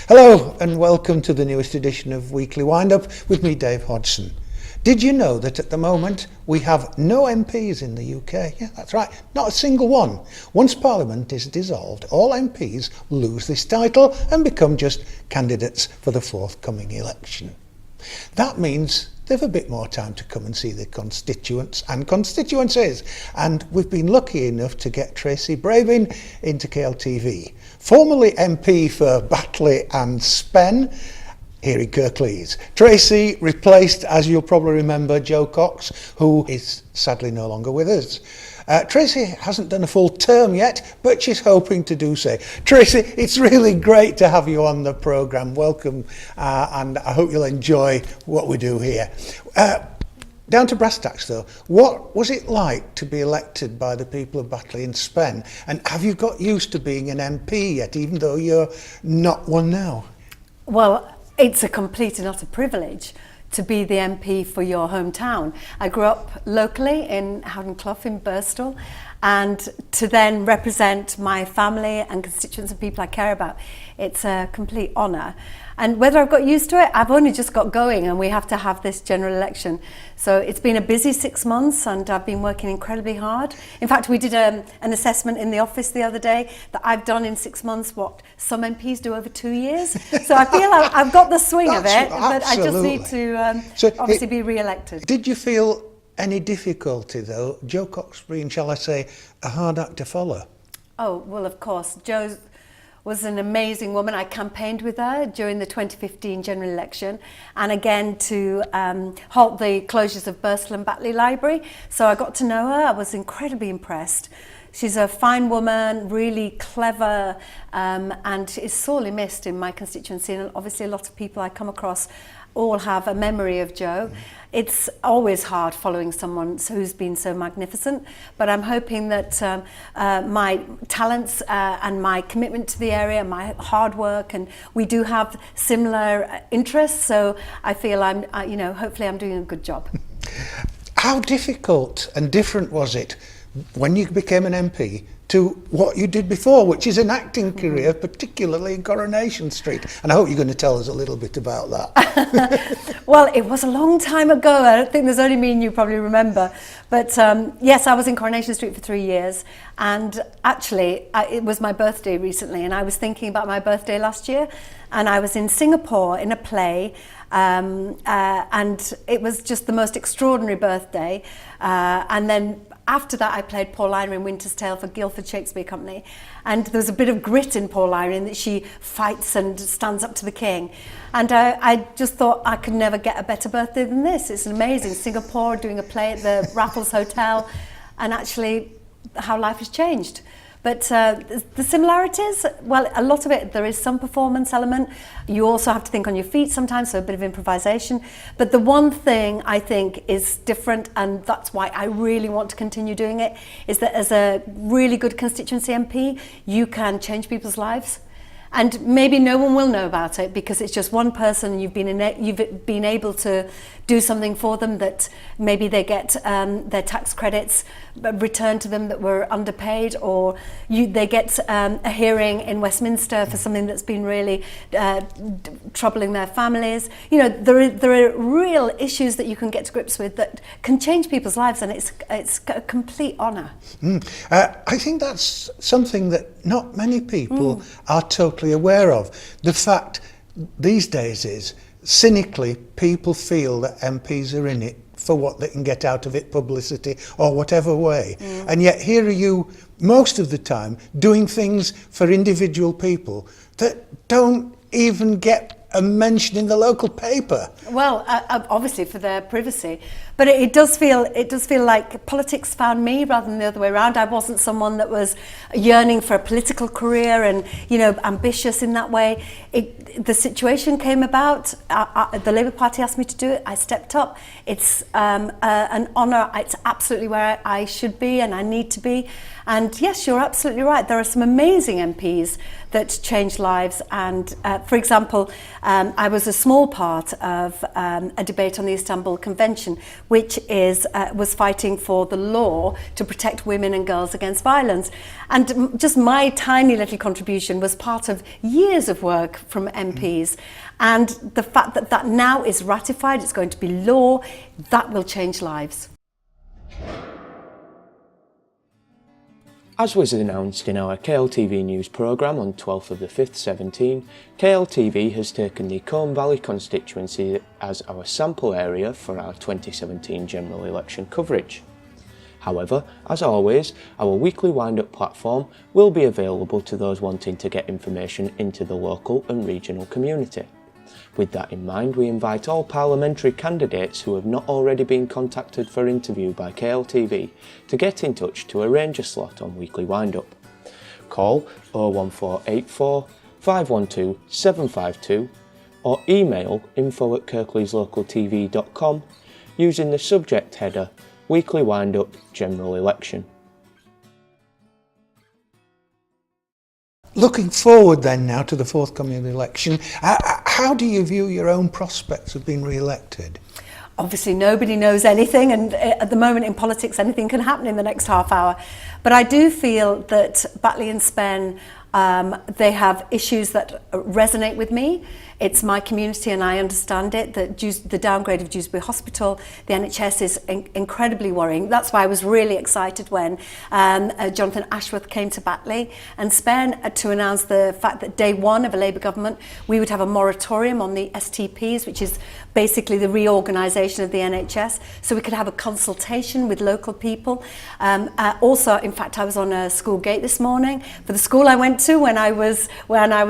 Hello and welcome to the newest edition of Weekly Wind-Up with me, Dave Hodgson. Did you know that at the moment we have no MPs in the UK? Yeah, that's right, not a single one. Once Parliament is dissolved, all MPs lose this title and become just candidates for the forthcoming election. That means they've a bit more time to come and see their constituents and constituencies. And we've been lucky enough to get Tracy Brabin into KLTV, formerly MP for Batley and Spen, here in Kirklees. Tracy replaced, as you'll probably remember, Jo Cox, who is sadly no longer with us. Tracy hasn't done a full term yet, but she's hoping to do so. Tracy, it's really great to have you on the programme. Welcome, and I hope you'll enjoy what we do here. Down to brass tacks though, what was it like to be elected by the people of Batley and Spen? And have you got used to being an MP yet, even though you're not one now? Well, it's a complete and utter privilege to be the MP for your hometown. I grew up locally in Howden Clough in Birstall, and to then represent my family and constituents and people I care about, it's a complete honour. And whether I've got used to it, I've only just got going, and we have to have this general election. So it's been a busy 6 months and I've been working incredibly hard. In fact, we did an assessment in the office the other day that I've done in 6 months what some MPs do over 2 years. So I feel I've got the swing of it, but I just need to obviously be re-elected. Did you feel any difficulty though, Jo Cox being, shall I say, a hard act to follow? Oh, well, of course. Jo was an amazing woman. I campaigned with her during the 2015 general election, and again to halt the closures of Birstall and Batley Library. So I got to know her. I was incredibly impressed. She's a fine woman, really clever, and is sorely missed in my constituency. And obviously a lot of people I come across all have a memory of Jo. It's always hard following someone who's been so magnificent, but I'm hoping that my talents and my commitment to the area, my hard work, and we do have similar interests, so I feel hopefully I'm doing a good job. How difficult and different was it when you became an MP to what you did before, which is an acting career, particularly in Coronation Street? And I hope you're going to tell us a little bit about that. Well, it was a long time ago. I don't think there's only me and you probably remember. But yes, I was in Coronation Street for 3 years. And actually, it was my birthday recently. And I was thinking about my birthday last year. And I was in Singapore in a play. And it was just the most extraordinary birthday. And then after that, I played Paulina in Winter's Tale for Guildford Shakespeare Company. And there was a bit of grit in Paulina in that she fights and stands up to the king. And I just thought I could never get a better birthday than this. It's amazing. Singapore, doing a play at the Raffles Hotel, and actually how life has changed. But the similarities, well, a lot of it, there is some performance element. You also have to think on your feet sometimes, so a bit of improvisation. But the one thing I think is different, and that's why I really want to continue doing it, is that as a really good constituency MP, you can change people's lives. And maybe no one will know about it because it's just one person and you've been able to do something for them, that maybe they get their tax credits returned to them that were underpaid, or they get a hearing in Westminster for something that's been really troubling their families. You know, there are real issues that you can get to grips with that can change people's lives, and it's a complete honour. I think that's something that not many people are totally aware of. The fact these days is, cynically, people feel that MPs are in it for what they can get out of it, publicity or whatever way. And yet here are you, most of the time, doing things for individual people that don't even get a mention in the local paper. Well, obviously for their privacy, but it does feel like politics found me rather than the other way around. I wasn't someone that was yearning for a political career and, you know, ambitious in that way. The situation came about. The Labour Party asked me to do it. I stepped up. It's an honour. It's absolutely where I should be and I need to be. And yes, you're absolutely right. There are some amazing MPs that change lives. And for example, I was a small part of a debate on the Istanbul Convention, which was fighting for the law to protect women and girls against violence. And just my tiny little contribution was part of years of work from MPs. And the fact that that now is ratified, it's going to be law, that will change lives. As was announced in our KLTV news programme on 12th of the 5th 17, KLTV has taken the Colne Valley constituency as our sample area for our 2017 general election coverage. However, as always, our weekly wind-up platform will be available to those wanting to get information into the local and regional community. With that in mind, we invite all parliamentary candidates who have not already been contacted for interview by KLTV to get in touch to arrange a slot on Weekly Wind-Up. Call 01484 512 752 or email info@kirkleeslocaltv.com using the subject header Weekly Wind-Up General Election. Looking forward then now to the forthcoming election, how do you view your own prospects of being re-elected? Obviously nobody knows anything, and at the moment in politics anything can happen in the next half hour. But I do feel that Batley and Spen, they have issues that resonate with me. It's my community and I understand it. The downgrade of Dewsbury Hospital, the NHS is incredibly worrying. That's why I was really excited when Jonathan Ashworth came to Batley and Spen to announce the fact that day one of a Labour government we would have a moratorium on the STPs, which is basically the reorganisation of the NHS, so we could have a consultation with local people. Also, in fact, I was on a school gate this morning for the school I went to when I was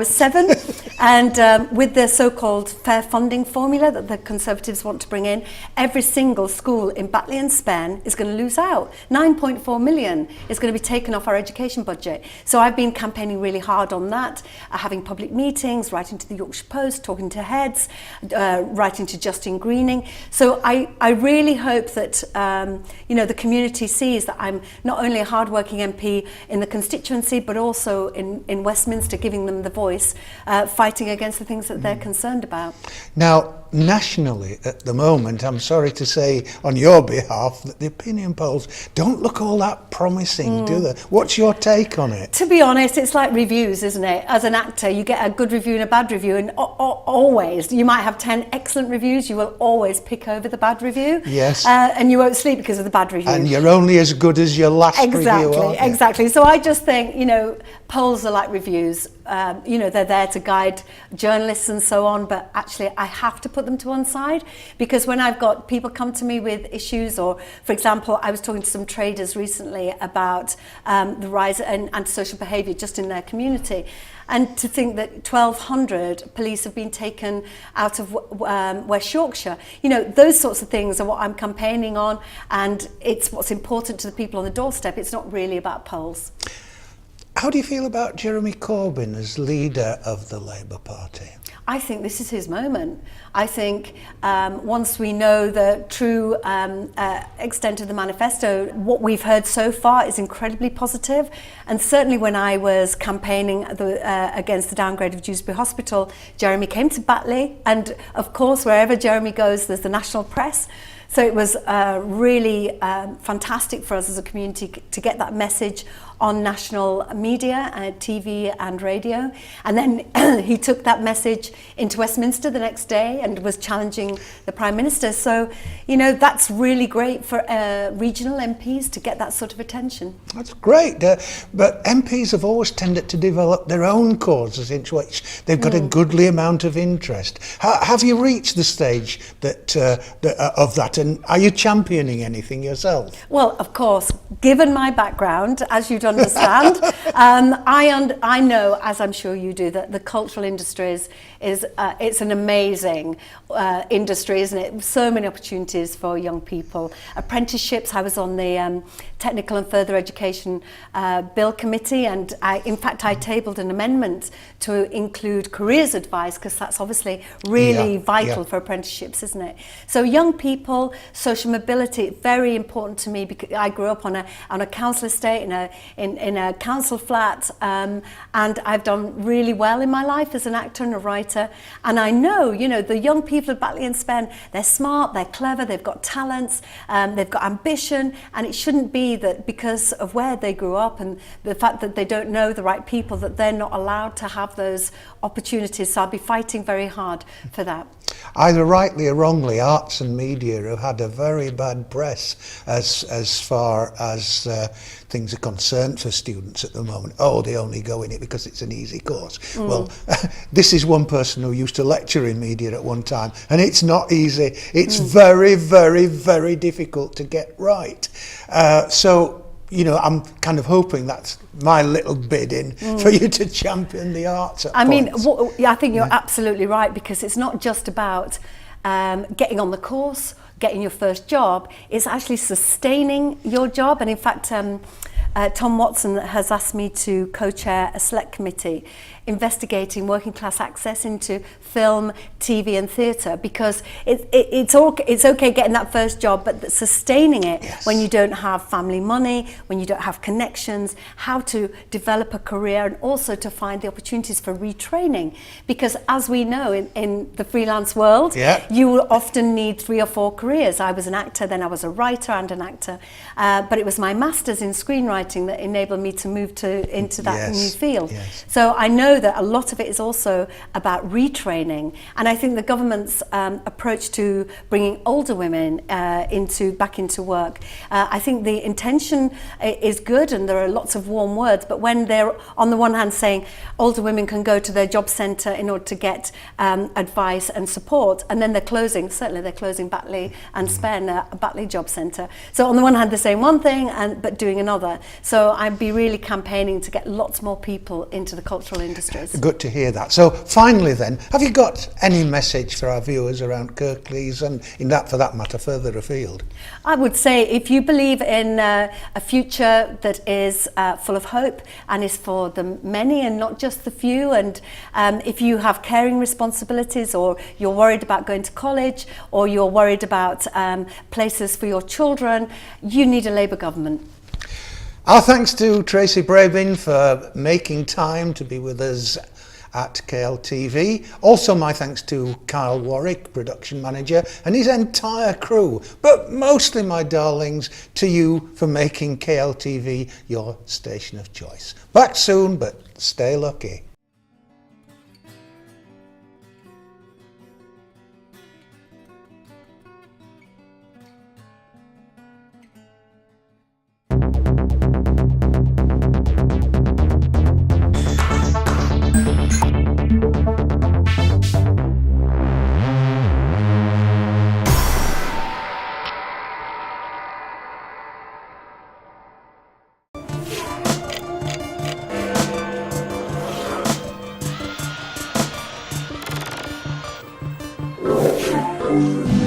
7, and with the so-called fair funding formula that the Conservatives want to bring in, every single school in Batley and Spen is going to lose out. 9.4 million is going to be taken off our education budget. So I've been campaigning really hard on that, having public meetings, writing to the Yorkshire Post, talking to heads, writing to Justine Greening. So I really hope that the community sees that I'm not only a hard-working MP in the constituency, but also in Westminster, giving them the voice, fighting against the things that they're concerned about. Now, nationally at the moment, I'm sorry to say on your behalf that the opinion polls don't look all that promising, do they? What's your take on it? To be honest, it's like reviews, isn't it? As an actor, you get a good review and a bad review, and always, you might have 10 excellent reviews, you will always pick over the bad review. Yes. And you won't sleep because of the bad review. And you're only as good as your last review, aren't you? Exactly. So I just think, polls are like reviews. They're there to guide journalists and so on, but actually I have to put them to one side, because when I've got people come to me with issues, or for example, I was talking to some traders recently about the rise in antisocial behaviour just in their community, and to think that 1,200 police have been taken out of West Yorkshire, those sorts of things are what I'm campaigning on, and it's what's important to the people on the doorstep. It's not really about polls. How do you feel about Jeremy Corbyn as leader of the Labour Party? I think this is his moment. I think once we know the true extent of the manifesto, what we've heard so far is incredibly positive. And certainly when I was campaigning against the downgrade of Dewsbury Hospital, Jeremy came to Batley, and of course wherever Jeremy goes there's the national press. So it was really fantastic for us as a community to get that message on national media, TV and radio. And then he took that message into Westminster the next day and was challenging the Prime Minister. So, that's really great for regional MPs to get that sort of attention. That's great, but MPs have always tended to develop their own causes into which they've got a goodly amount of interest. Have you reached the stage of that, and are you championing anything yourself? Well, of course, given my background, as you'd understand, I know, as I'm sure you do, that the cultural industries it's an amazing industry, isn't it? So many opportunities for young people. Apprenticeships, I was on the Technical and Further Education Bill Committee, and in fact I tabled an amendment to include careers advice, because that's obviously really vital for apprenticeships, isn't it? So young people, social mobility, very important to me, because I grew up on a council estate in a council flat, and I've done really well in my life as an actor and a writer. And I know, you know, the young people of Batley and Spen, they're smart, they're clever, they've got talents, they've got ambition, and it shouldn't be that because of where they grew up and the fact that they don't know the right people that they're not allowed to have those opportunities. So I'll be fighting very hard for that. Either rightly or wrongly, arts and media have had a very bad press as far as things are concerned for students at the moment. Oh, they only go in it because it's an easy course. Well, this is one person who used to lecture in media at one time, and it's not easy. It's very, very, very difficult to get right. So, you know, I'm kind of hoping that's my little bid in for you to champion the arts at points. I think you're absolutely right, because it's not just about getting on the course, getting your first job. It's actually sustaining your job. And in fact, Tom Watson has asked me to co-chair a select committee investigating working class access into film, TV and theatre, because it's okay getting that first job, but sustaining it when you don't have family money, when you don't have connections, how to develop a career, and also to find the opportunities for retraining. Because as we know, in the freelance world, you will often need 3 or 4 careers. I was an actor, then I was a writer and an actor, but it was my master's in screenwriting that enabled me to move into that new field. So I know that a lot of it is also about retraining, and I think the government's approach to bringing older women back into work, I think the intention is good, and there are lots of warm words, but when they're on the one hand saying older women can go to their job centre in order to get advice and support, and then they're closing Batley and Spen, a Batley job centre. So on the one hand they're saying one thing but doing another. So I'd be really campaigning to get lots more people into the cultural industries. Good to hear that. So finally then, have you got any message for our viewers around Kirklees and, for that matter, further afield? I would say if you believe in a future that is full of hope and is for the many and not just the few, and if you have caring responsibilities, or you're worried about going to college, or you're worried about places for your children, you need a Labour government. Our thanks to Tracy Brabin for making time to be with us at KLTV. Also my thanks to Kyle Warwick, production manager, and his entire crew. But mostly, my darlings, to you for making KLTV your station of choice. Back soon, but stay lucky. Thank you.